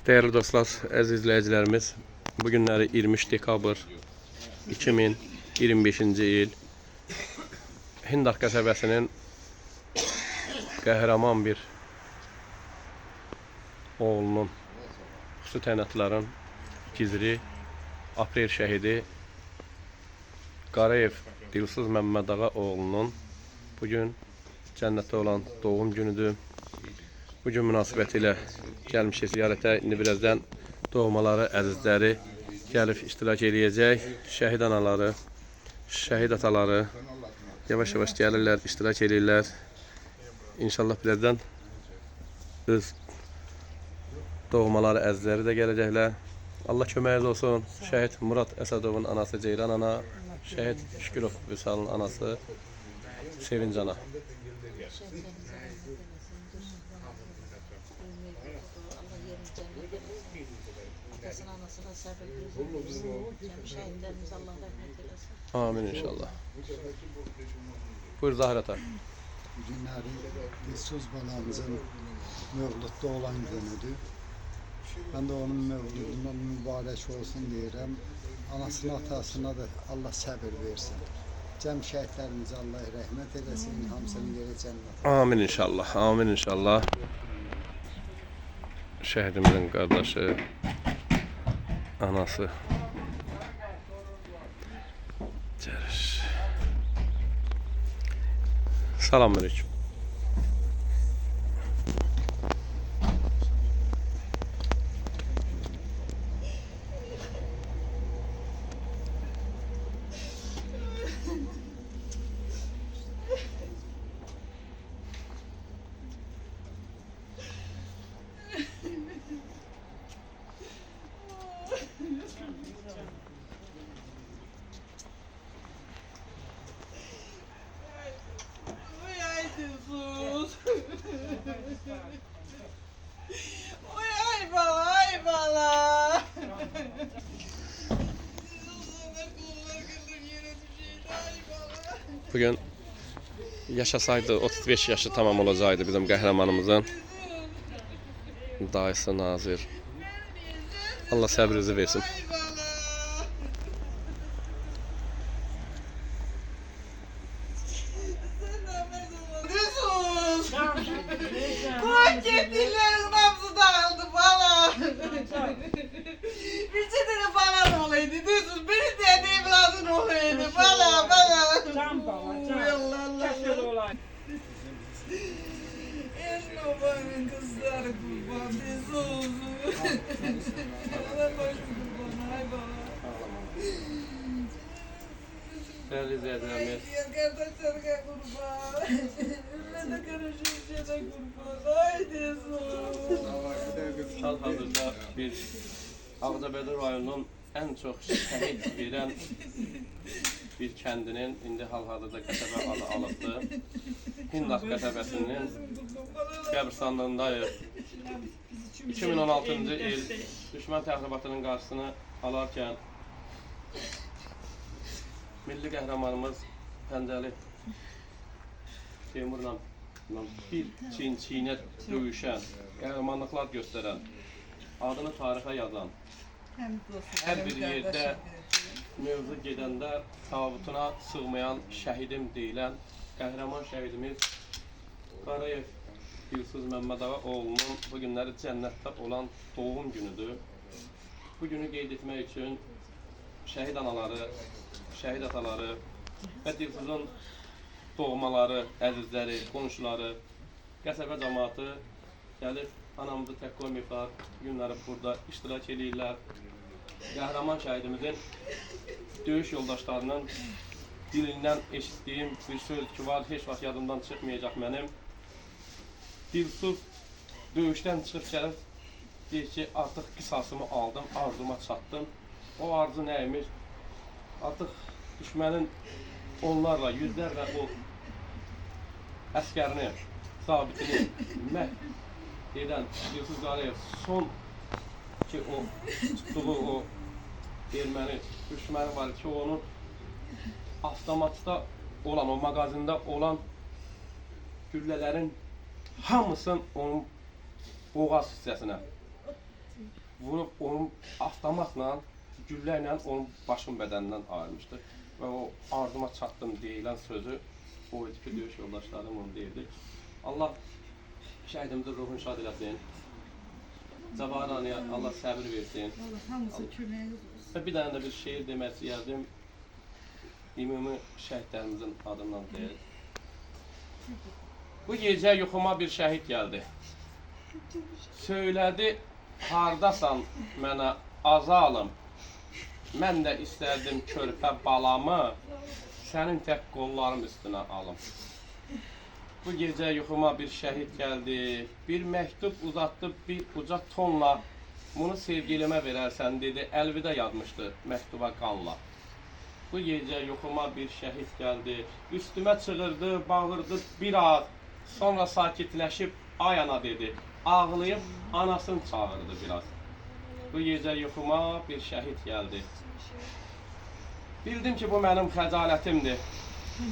Değerli dostlar, əziz izləyicilərimiz, bu günləri 23 dekabr 2025-ci il Hindar qəsəbəsinin qəhrəman bir oğlunun, xüsusi təyinatlıların gizri aprel şəhidi Qarayev Dilsuz Məmmədağa oğlunun bugün cənnətdə olan doğum günüdür. Bugün münasibətilə gəlmişik ziyarətə. İndi birazdan doğmaları, əzizləri gəlib iştirak eləyəcək. Şəhid anaları, şəhid ataları yavaş-yavaş gəlirlər, iştirak eləyirlər. İnşallah birazdan öz doğmaları, əzizləri də gələcəklər. Allah köməyiniz olsun. Şəhid Murad Əsədovun anası Ceyran ana, şəhid Şükürov Vüsalın anası Sevinc ana. Amin inşallah. Buyur Zahir ata. Bugünləri Dilsuz balamızın mövludda olan günüdür. Ben de onun mövludundan mübarək olsun deyirəm. Anasına, atasına da Allah səbir versin. Cəm şəhidlərimizə Allah rəhmət eləsin, hamısının yeri cənnət. Amin inşallah, amin inşallah. Şəhidimizin qardaşı, anası. Selamünaleyküm. Ay bala, ay bala. Bugün yaşasaydı 35 yaşı tamam olacaktı bizim qəhrəmanımızın dayısı Nazir. Allah səbrinizi versin. Paketlilerin nabzı dağıldı bala. Bir tane falan olaydı. Düzün bir tane evladın olaydı. Bala bala. Can bala, can. Allah Allah. Keşke olay. Esnobanın kızları kurban. Düzün. Allah başım kurban. Ay bala. Değerli izleyicilerimiz, Kardeşlerine kurban. Ümrede karışırsa kurban. Ay düzün. hal-hazırda bir Ağcabədi rayonunun en çok şəhid verən bir kəndinin indi hal-hazırda qəsəbə adı alıbdır. Hindar qəsəbəsinin qəbristanlığındayıq. 2016-cı il düşmən təxribatının qarşısını alarkən milli qəhrəmanımız Pəncəli Teymurla bir çiyin-çiyinə döyüşən, qəhrəmanlıqlar göstərən, adını tarixə yazan, hər bir yerdə mövzu gedəndə tabutuna sığmayan şəhidim deyilən qəhrəman şəhidimiz Qarayev Dilsuz Məmmədağa oğlunun bu günləri cənnətdə olan doğum günüdür. Bu günü qeyd etmək üçün şəhid anaları, şəhid ataları və Dilsuzun doğmaları, əzizləri, qonşuları, qəsəbə cəmaatı gəlib anamızı tək qoymayıblar, günləri burada iştirak edirlər. Qəhrəman şəhidimizin döyüş yoldaşlarının dilindən eşitdiyim bir söz ki var, heç vaxt yadımdan çıxmayacaq mənim. Dilsuz döyüşdən çıxıb gəlib, deyir ki, artıq qisasımı aldım, arzuma çatdım. O arzu nəymiş? Artıq düşmənin onlarla, yüzlərlə o əskərini, zabitini məhv edən Dilsuz Qarayev son ki o tutduğu o erməni düşməni var ki onun avtomatda olan, o mağazində olan güllələrin hamısın onun boğaz hissəsinə vurub onun avtomatla, güllə onun başın bədənindən ayırmışdı. Və o ardıma çatdım deyilən sözü o idi ki, döyüş yoldaşlarım onu deyirdi. Allah şəhidimizin ruhunu şad eləsin. Cabaranıya Allah səbir versin. Allah hamısı köməyiniz olsun. Və bir dənə də bir şeir demək istəyərdim. Ümumi şəhidlərimizin adından deyil. Bu gecə yuxuma bir şəhid gəldi. Söylədi, hardasan mənə azalım. Mən də istərdim körpə balamı, sənin tək qollarım üstünə alım. Bu gecə yuxuma bir şəhid gəldi, bir məktub uzatdı bir uca tonla. Bunu sevgilimə verərsən dedi, əlvida yazmışdı məktuba qanla. Bu gecə yuxuma bir şəhid gəldi, üstümə çığırdı, bağırdı bir az. Sonra sakitləşib ayana dedi, ağlayıb anasını çağırdı biraz. Bu gecə yuxuma bir şəhid gəldi. Bildim ki, bu mənim xəcalətimdir.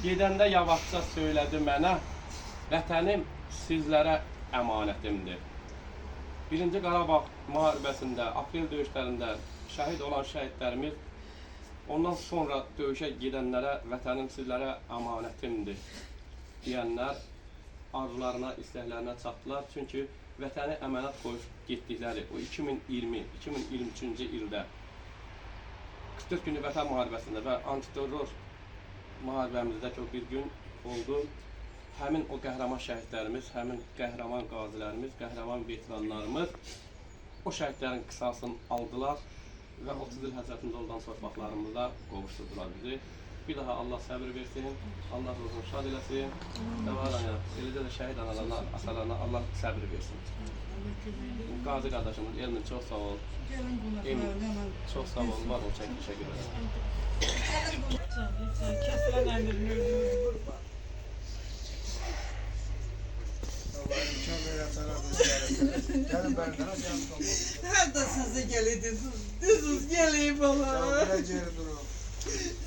Gedəndə yavaşca söylədi mənə, vətənim sizlərə əmanətimdir. 1-ci Qarabağ müharibəsində, aprel döyüşlərində şəhid olan şəhidlərimiz, ondan sonra döyüşə gedənlərə vətənim sizlərə əmanətimdir deyənlər arzularına, istəklərinə çatdılar. Çünki vətəni əmanət qoyub getdikləri o 2020-2023-cü ildə 44 günlük vətən müharibəsində və antiterror müharibəmizdə ki, o bir gün oldu. Həmin o qəhrəman şəhidlərimiz, həmin qəhrəman qazilərimiz, qəhrəman veteranlarımız o şəhidlərin qisasını aldılar və 30 il həsrətində olan torpaqlarımızda qovuşturdular bizi. Bir daha Allah səbir versin, Allah ruhunu şad eləsin. Dəvalarına, eləcə də şəhid analarına, atalarına Allah səbir versin. Qazi qardaşımız Elmin çox sağ ol. Emin çox sağ ol, var ol, çəkilişə görə. Kəsilən əmrini öldürür, qurban. Gelin benden az yanlış olmadı. Nerede sizi geliyorsunuz? Düzünüz geleyim bala. Ya geri durun.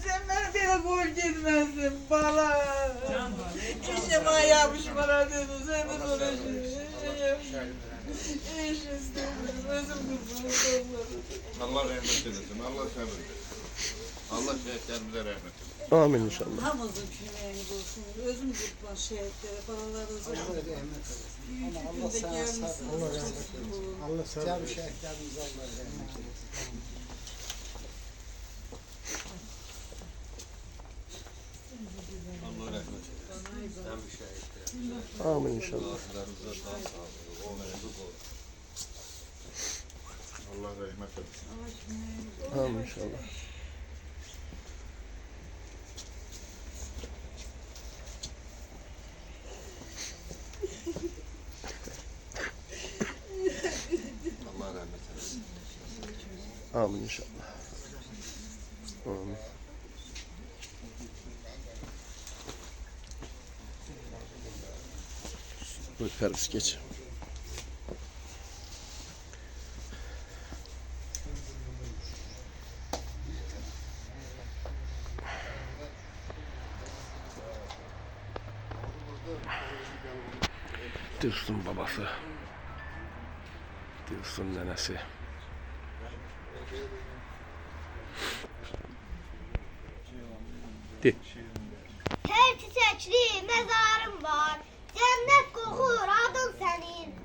Sen beni böyle koy gitmezsin bala. İşte bana yapmış bana dedin. Sen de böyle İş istemiyorum. Özüm kızım. Allah rahmet eylesin. Allah sabır versin. Allah şehitlerimize rahmet eylesin. Amin inşallah. Hamımızın köməyiniz olsun. Özüm qurban şəhidlərə, balalarınıza Allah rahmet eylesin. büyük Allah gündə sana gəlmişsiniz. sabır. Allah rahmet eylesin. Allah sabır. Cem şehitlerimize Allah rahmet eylesin. Allah rahmet eylesin. Hem şehitler. Amin inşallah. Gazilerimize daha sağlıklı. O mevcut olsun. Allah rahmet eylesin. Amin inşallah. Allah rahmet eylesin. Amin inşallah. Amin. Buyur Fervis geç. Dilsun babası. Dilsun nenesi. De. Her çiçekli mezarım var, cennet kokur adın senin.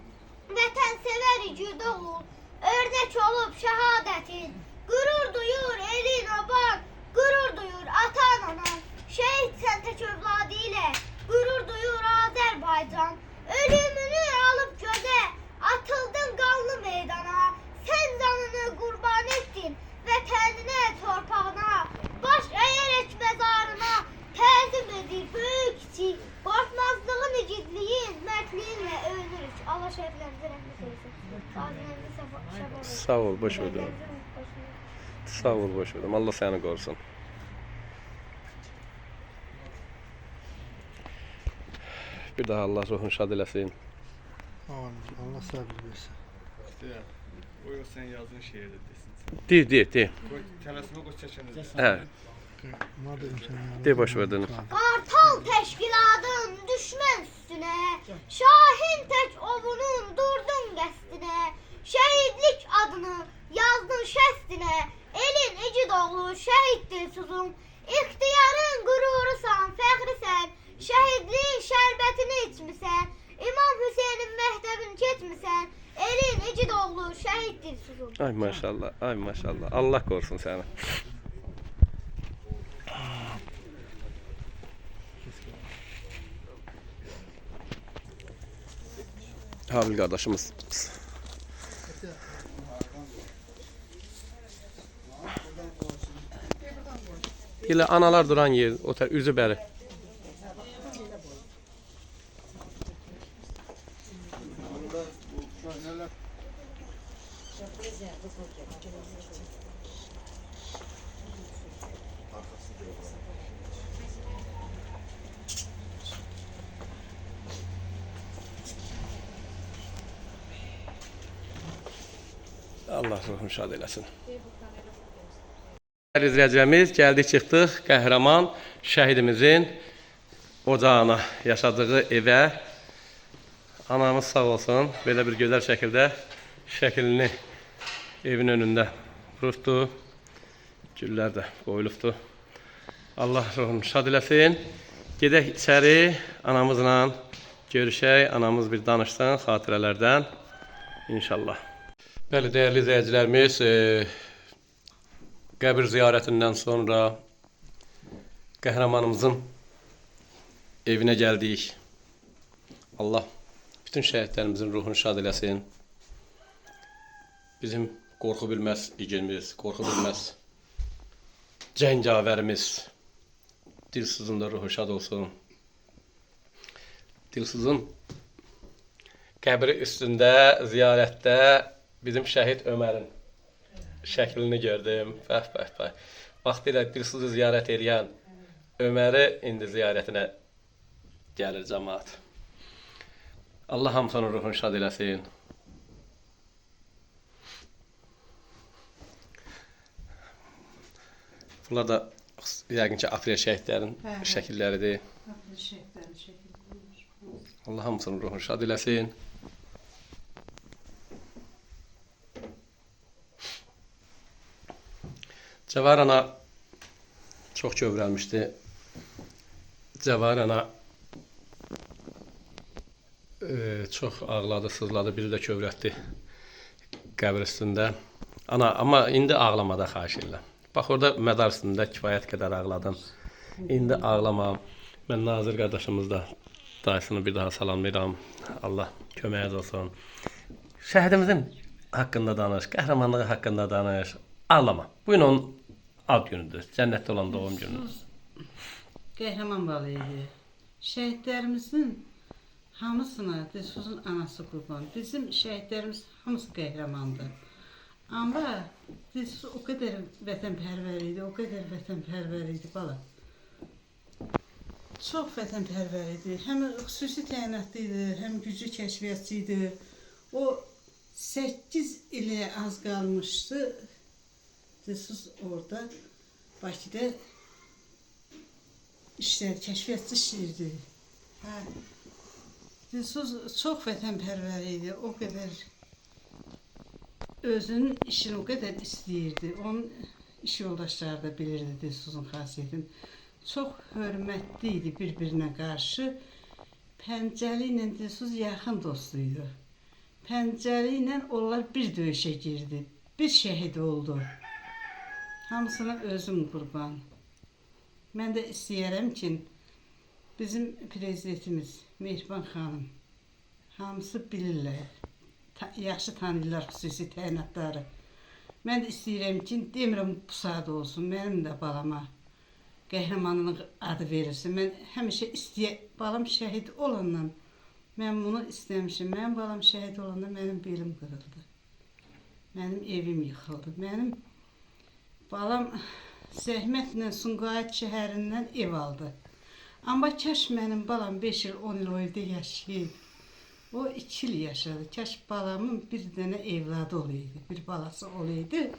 Vətən sever igid oğul, örnek olup şehadetin. Gurur duyur elin aban, gurur duyur atan anan. Şehit sen tek evladı ile, gurur duyur Azerbaycan. Ölümünü alıp göze, atıldın kanlı meydana. Sen canını kurban ettin, vətənine torpağına. Baş eğerek mezarına, təzim edir büyük kiçik. Qorxmazlığın, igidliyin, mərdliyin ve övünürük. Allah şəhidlərimizə rəhmət eylesin. Qazilərimizə şəfa versin. Sağ ol, boş ödüm. Sağ ol, boş ödüm. Allah seni korusun. Bir daha Allah ruhunu şad eləsin. Amin. Allah sabır versin. Buyur sen yazdığın şehirde desin. De. Telasına koş çeşenize. He, Madem sen de boş verdin. Kartal teşkiladın düşmən üstüne, Şahin tek ovunun durdun qəsdinə. Şəhidlik oğlu şəhid Dilsuzum. İxtiyarın qururusan, fəxrisən, şəhidliyin şərbətini içmisən, İmam Hüseynin məktəbini keçmisən, elin igid oğlu şəhid Dilsuzum. Ay maşallah, ay maşallah. Allah korusun səni. Habil qardaşımız. Elə analar duran yer, o tər üzü bəri. Allah ruhunu şad eləsin. Dəyərli izləyicilərimiz, gəldik çıxdıq qəhrəman şəhidimizin ocağına, yaşadığı evə. Anamız sağ olsun, belə bir gözəl şəkildə şəklini evin önündə vurubdu. Güllər də qoyulubdu. Allah ruhunu şad eləsin. Gedək içəri, anamızla görüşək, anamız bir danışsın xatirələrdən inşallah. Bəli, dəyərli izləyicilərimiz, qəbir ziyarətindən sonra qəhrəmanımızın evinə gəldik. Allah bütün şəhidlərimizin ruhunu şad eləsin. Bizim qorxu bilməz igidimiz, qorxu bilməz cəngavərimiz Dilsuzun da ruhu şad olsun. Dilsuzun qəbri üstündə ziyarətdə bizim şəhid Ömərin şəklini gördüm. Bəh. Vaxtilə Dilsuzu ziyarət edən Öməri indi ziyarətinə gəlir cəmaat. Allah hamısının ruhunu şad eləsin. Bunlar da yəqin ki, aprel şəhidlərin şəkilləridir. Allah hamısının ruhunu şad eləsin. Cəvahir ana çox kövrəlmişdi. Cəvahir ana çox ağladı, sızladı, biri də kövrətdi qəbir üstündə. Ana, amma indi ağlamada xahiş edirəm. Bax, orada mədar üstündə kifayət qədər ağladım. İndi ağlamam. Mən Nazir qardaşımız da dayısını bir daha salamlayıram. Allah köməyiniz olsun. Şəhidimizin haqqında danış, qəhrəmanlığı haqqında danış. Ağlama. Bugün onun ad günüdür. Cənnətdə olan doğum günüdür. Qəhrəman balı idi. Şəhidlərimizin hamısına Dilsuzun anası qurban. Bizim şəhidlərimiz hamısı qəhrəmandır. Amma Dilsuz o qədər vətənpərvər idi, o qədər vətənpərvər idi bala. Çox vətənpərvər idi. Həm xüsusi təyinatlı idi, həm güclü kəşfiyyatçı idi. O 8 ilə az qalmışdı. Dilsuz orada Bakıda işləyirdi, kəşfiyyatçı işləyirdi. Dilsuz çox vətənpərvər idi, o qədər özünün işini o qədər istəyirdi. Onun iş yoldaşları da bilirdi Dilsuzun xasiyyətini. Çox hörmətli idi bir-birinə qarşı. Pəncəli ilə Dilsuz yaxın dostuydu. Pəncəli ilə onlar bir döyüşə girdi, bir şəhid oldu. Hamısına özüm qurban. Mən də istəyərəm ki, bizim prezidentimiz Mehriban xanım, hamısı bilirlər, yaxşı tanıyırlar xüsusi təyinatları. Mən də istəyirəm ki, demirəm bu saat olsun, mənim də balama qəhrəmanlıq adı verilsin. Mən həmişə balam şəhid olandan, mən bunu istəmişim. Mənim balam şəhid olanda mənim belim qırıldı. Mənim evim yıxıldı. Mənim balam zəhmətlə Sumqayıt şəhərindən ev aldı. Amma kaş mənim balam 5 il, 10 il o evdə yaşayıb. O 2 il yaşadı. Kaş balamın bir dənə evladı olaydı, bir balası olaydı.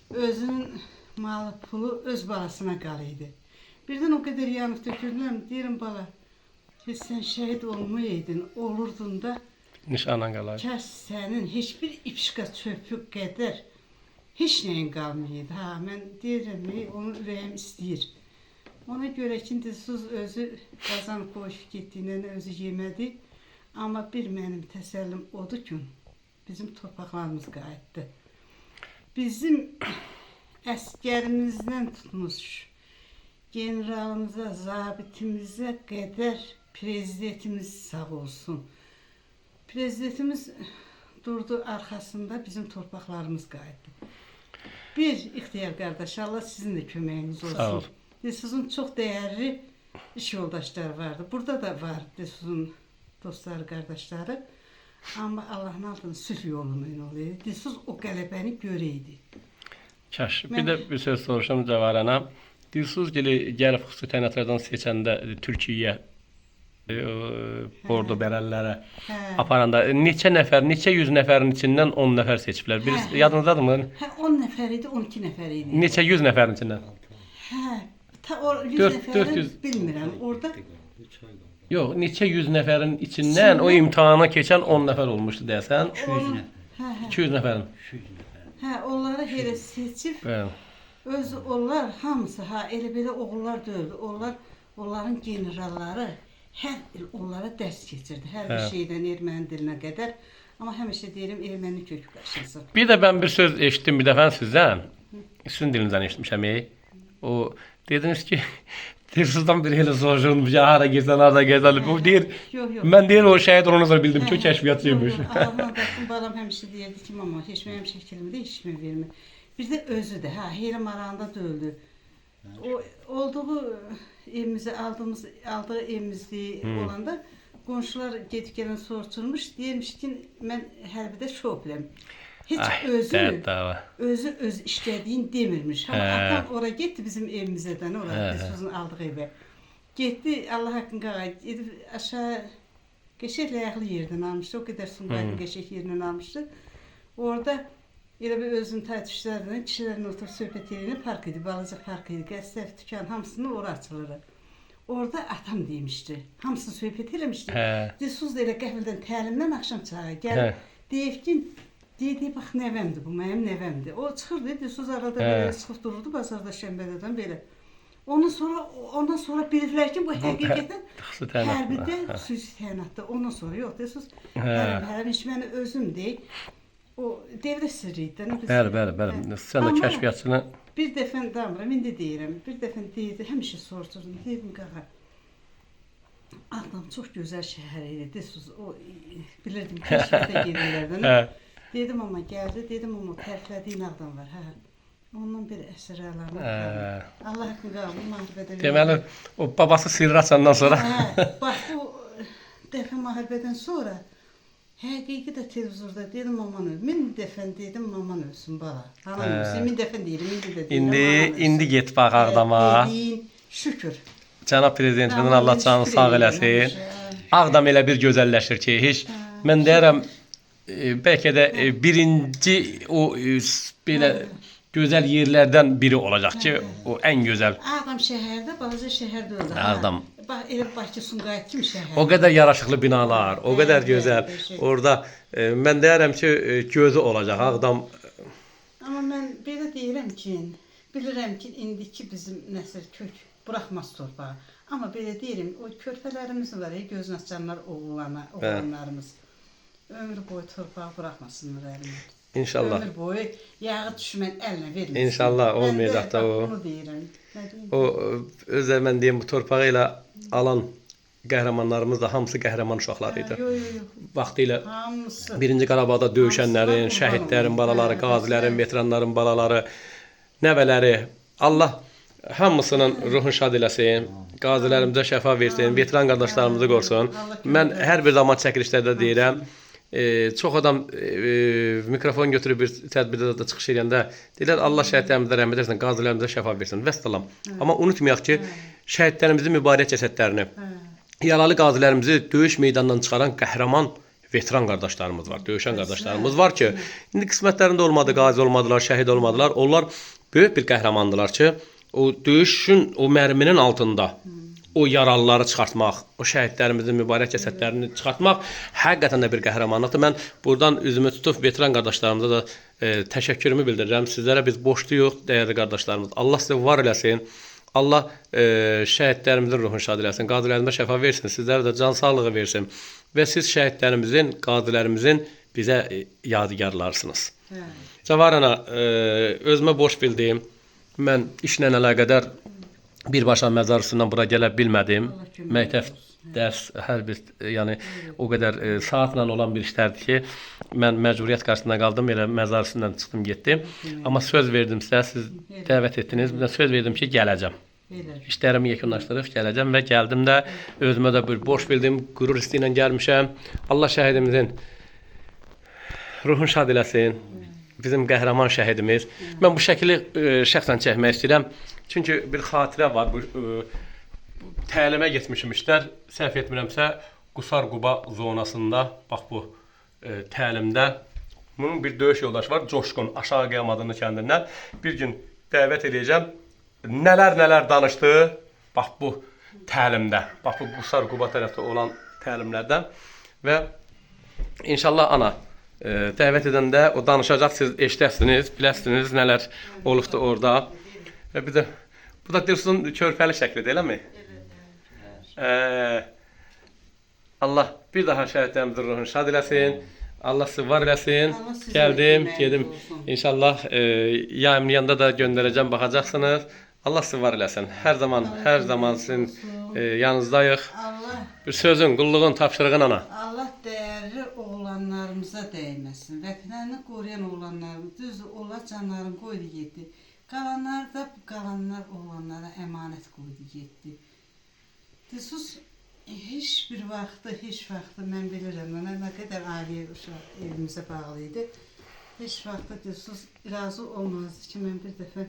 Özünün malı, pulu öz balasına qalıydı. Birdən o qədər yanıb tökürdüm, deyirəm bala, sən şəhid olmayaydın, olurdun da Nişana qalar. kaş sənin heç bir ipşika çöpü qədər heç nəyin qalmayıb. Ha, mən deyirəm, onun ürəyim istəyir. Ona görə ki, siz özü qazan qoyub getdiyindən özü yemədi. Amma bir mənim təsəllim odur ki, bizim torpaqlarımız qayıtdı. Bizim əskərimizdən tutmuş, generalımıza, zabitimizə qədər prezidentimiz sağ olsun. Prezidentimiz durdu arxasında, bizim torpaqlarımız qayıtdı. Bir ixtiyar qardaş, Allah sizin də köməyiniz olsun. Sağ ol. Sizin çox dəyərli iş yoldaşları vardı. Burada da var sizin dostları, qardaşları. Amma Allah'ın altında sülh yolunu oluyor. Siz o qələbəni görəydi. Kaş. Bir də bir söz soruşum Cavarana. Dilsuz gəlib xüsusi təyinatlardan seçəndə Türkiyəyə bordo bərəllərə aparanda neçə nəfər, neçə yüz nəfərin içindən 10 nəfər seçiblər. Bir yadınızdadırmı? Hə, 10 nəfər idi, 12 nəfər idi. Neçə yüz nəfərin içindən? Hə, ta o 100 nəfəri bilmirəm. Orada Yox, neçə yüz nəfərin içindən o imtahana keçən 10 nəfər olmuşdu deyəsən. 200 nəfərin. Hə, onları elə seçib, Bəli. özü onlar hamısı, ha, elə belə oğullar deyildi. Onların generalları hər il onlara dərs keçirdi. Hər bir şeydən erməni dilinə qədər. Amma həmişə deyirəm, erməni kökü qaşınsın. Bir də mən bir söz eşitdim bir dəfə sizdən. Sizin dilinizdən eşitmişəm. O dediniz ki, Dilsuzdan biri elə soruşulmuş, hara gezən, harada gezən. O deyir, mən deyir o şəhid olana sonra bildim ki, o kəşfiyyatçıymış. Allah'ına baxdım, balam həmişə deyirdi ki, mama, heç mənim şəkilimi də heç kimə vermir. Bir də özü də, hə, heylə marağında döldü. O olduğu evimizə aldığı evimizdə olanda qonşular gedib gələn soruşulmuş, deyirmiş ki, mən hərbidə şopləm. Heç özü öz işlədiyin demirmiş. Amma atam ora getdi bizim evimizədən, ora Dilsuzun aldığı evə. Getdi, Allah haqqını qağa, gedib aşağı qəşək ləyaqlı yerdən almışdı, o qədər Sumqayıtın qəşək yerindən almışdı. Orada elə bir özünün taytuşlarından kişilərin oturub söhbət yerində park idi, balaca park idi, qəsəf, tükan, hamısını ora açılır. Orada atam demişdi, hamısını söhbət eləmişdi. Dilsuz da elə qəfildən təlimdən axşam çağı gəlib, deyib ki, deyir, bax, nəvəmdir bu, mənim nəvəmdir. O çıxırdı, Dilsuz arada belə çıxıb dururdu, bazarda şənbədən belə. Ondan sonra bilirlər ki, bu həqiqətən hərbidə xüsusi təyinatda. Ondan sonra yox, Dilsuz hərəm, heç məni özümdür. O devlet sirriydi. Bəli. Sən də kəşfiyyatçını... Bir dəfə damıram, indi deyirəm, bir dəfə deyirdi, həmişə soruşdurdum, deyirdim, qağa, Ağdam çox gözəl şəhər idi, Dilsuz, o bilirdim, kəşfiyyata gedirlərdən. Dedim, amma gəldi, dedim, amma təriflədiyin Ağdam var, hə. Ondan bir əsər əlamı qaldı. Allah haqqını qaldı, müharibədə verdi. Deməli, o babası sirri açandan sonra... Hə, bax, bu dəfə müharibədən sonra həqiqi də televizorda dedim, aman öl. Min dəfə dedim, aman ölsün bala. Aman ölsün, min dəfə deyirəm, indi də deyirəm, aman ölsün. İndi get bax Ağdama. Dediyin, şükür. Cənab Prezidentimizin Allah canını sağ eləsin. Ağdam elə bir gözəlləşir ki, heç mən deyərəm, bəlkə də birinci o belə gözəl yerlərdən biri olacaq ki, o ən gözəl. Ağdam şəhərdə, balaca şəhərdə öldü. Ağdam. Elə Bakı, Sumqayıt kimi şəhər. O qədər yaraşıqlı binalar, o qədər gözəl. Orada mən deyərəm ki, gözü olacaq Ağdam. Amma mən belə deyirəm ki, bilirəm ki, indiki bizim nəsil kök buraxmaz torpağı. Amma belə deyirəm, o körpələrimiz var, gözünü açanlar oğlanlarımız. Ömür boyu torpağı buraxmasınlar əlimə. İnşallah. Ömür boyu yağı düşmən əlinə verilsin. İnşallah olmayacaq da o. Bunu deyirəm. O, özə mən deyim, bu torpağı ilə alan qəhrəmanlarımız da hamısı qəhrəman uşaqlar idi. Vaxtilə birinci Qarabağda döyüşənlərin, şəhidlərin balaları, qazilərin, veteranların balaları, nəvələri, Allah hamısının ruhunu şad eləsin, qazilərimizə şəfa versin, veteran qardaşlarımızı qorusun. Mən hər bir zaman çəkilişlərdə deyirəm, çox adam mikrofon götürüb bir tədbirdə də çıxış edəndə deyirlər, Allah şəhidlərimizə rəhmət etsin, qazilərimizə şəfa versin, vəssalam. Amma unutmayaq ki, şəhidlərimizin mübarək cəsədlərini, yaralı qazilərimizi döyüş meydanından çıxaran qəhrəman veteran qardaşlarımız var, döyüşən qardaşlarımız var ki, indi qismətlərində olmadı, qazi olmadılar, şəhid olmadılar. Onlar böyük bir qəhrəmandılar ki, o döyüşün, o mərminin altında o yaralıları çıxartmaq, o şəhidlərimizin mübarək cəsədlərini çıxartmaq həqiqətən də bir qəhrəmanlıqdır. Mən buradan üzümü tutub veteran qardaşlarımıza da təşəkkürümü bildirirəm. Sizlərə biz borcluyuq, dəyərli qardaşlarımız. Allah sizə var eləsin. Allah şəhidlərimizin ruhunu şad eləsin. Qazilərimizə şəfa versin. Sizlərə də can sağlığı versin. Və siz şəhidlərimizin, qazilərimizin bizə yadigarlarsınız. Cəvar ana, özümə borc bildiyim, mən işlə əlaqədar birbaşa məzar üstündən bura gələ bilmədim. Məktəb, dərs, hər bir, yəni o qədər saatla olan bir işlərdir ki, mən məcburiyyət qarşısında qaldım, elə məzar üstündən çıxdım, getdim. Amma söz verdim sizə, siz dəvət etdiniz, bir də söz verdim ki, gələcəm. İşlərimi yekunlaşdırıb gələcəm və gəldim də özümə də bir borc bildim, qürur hissi ilə gəlmişəm. Allah şəhidimizin ruhunu şad eləsin. Bizim qəhrəman şəhidimiz. Mən bu şəkili şəxsən çəkmək istəyirəm. Çünki bir xatirə var. Təlimə getmişmişlər. Səhv etmirəmsə, Qusar Quba zonasında, bax bu təlimdə. Bunun bir döyüş yoldaşı var, Coşqun, Aşağı Qəyamadını kəndindən. Bir gün dəvət edəcəm. Nələr danışdı, bax bu təlimdə. Bax bu Qusar Quba tərəfdə olan təlimlərdən. Və inşallah ana, dəvət edəndə o danışacaq, siz eşidəsiniz, biləsiniz nələr olubdu orada. Və bir də, bu da Dilsuzun körpəli şəklidir, eləmi? Allah bir daha şəhidlərimizin ruhunu şad eləsin. Allah sizi var eləsin. Gəldim, gedim. İnşallah yayımlayanda da göndərəcəm, baxacaqsınız. Allah sizi var eləsin. Hər zaman sizin yanınızdayıq. Bir sözün, qulluğun, tapşırığın ana. Allah dəyərli oğlanlarımıza dəyməsin. Vətənini qoruyan oğlanlarımız, düz ola canlarını qoydu getdi. Qalanlar da bu qalanlar oğlanlara əmanət qoydu getdi. Dilsuz heç bir vaxtı mən bilirəm, nə qədər ailə uşaq evimizə bağlı idi. Heç vaxtı Dilsuz razı olmazdı ki, mən bir dəfə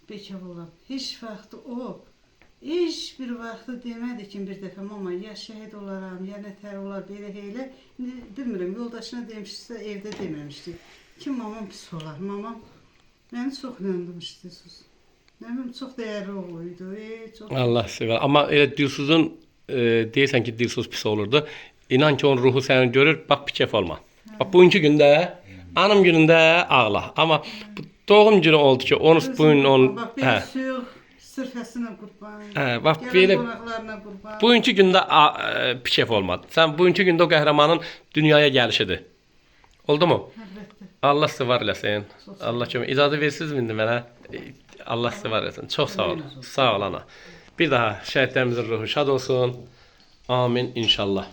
bekar olam. Heç vaxtı o, heç bir vaxtı demədi ki, bir dəfə mama, ya şəhid olaram, ya nətər olar, belə elə. Bilmirəm, yoldaşına demişsə, evdə deməmişdi. Ki, mamam pis olar, mamam məni çox yandırmışdı Dilsuz. Mənim çox dəyərli oğluydu. Allah sevər. Amma elə Dilsuzun deyirsən ki, Dilsuz pis olurdu. İnan ki, onun ruhu səni görür, bax pikef olma. Bax, bugünkü gündə, anım günündə ağla. Amma doğum günü oldu ki, onu bugün onun... Bax, bir suyuq, sırfəsinə qurban, belə qonaqlarına qurban. bugünkü gündə pikef olmadı. Sən bugünkü gündə o qəhrəmanın dünyaya gəlişidir. Oldu mu? Əlbəttə. Allah sizi var eləsin. Allah kömək. İcazə versiniz indi mənə? Allah sizi var eləsin. Çox sağ olun. Sağ ol ana. Bir daha şəhidlərimizin ruhu şad olsun. Amin inşallah.